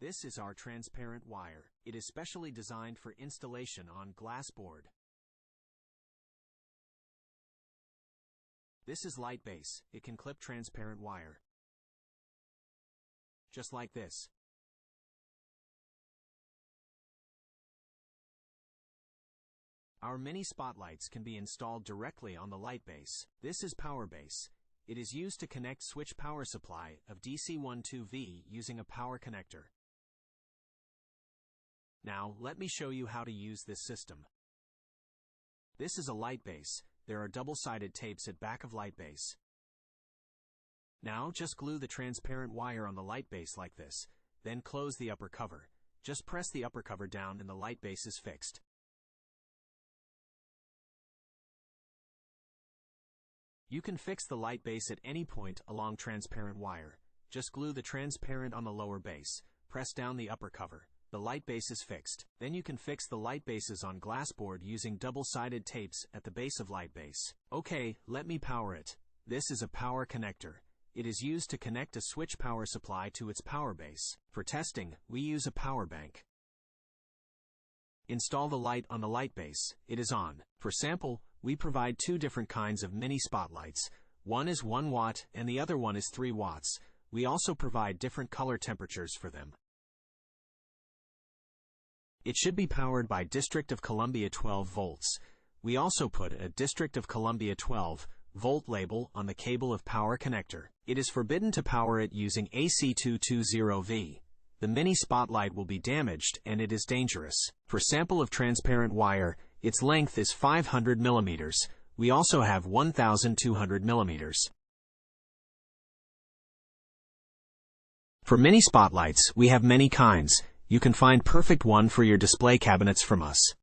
This is our transparent wire. It is specially designed for installation on glass board. This is light base. It can clip transparent wire. Just like this. Our mini spotlights can be installed directly on the light base. This is power base. It is used to connect switch power supply of DC 12V using a power connector. Now, let me show you how to use this system. This is a light base. There are double-sided tapes at back of light base. Now, just glue the transparent wire on the light base like this. Then close the upper cover. Just press the upper cover down and the light base is fixed. You can fix the light base at any point along transparent wire. Just glue the transparent on the lower base. Press down the upper cover. The light base is fixed. Then you can fix the light bases on glass board using double-sided tapes at the base of light base. Okay, let me power it. This is a power connector. It is used to connect a switch power supply to its power base. For testing, we use a power bank. Install the light on the light base. It is on. For sample, we provide two different kinds of mini spotlights. One is 1 watt and the other one is 3 watts. We also provide different color temperatures for them. It should be powered by District of Columbia 12 volts. We also put a District of Columbia 12 volt label on the cable of power connector. It is forbidden to power it using AC 220V. The mini spotlight will be damaged and it is dangerous. For sample of transparent wire, its length is 500 millimeters. We also have 1,200 millimeters. For mini spotlights, we have many kinds. You can find perfect one for your display cabinets from us.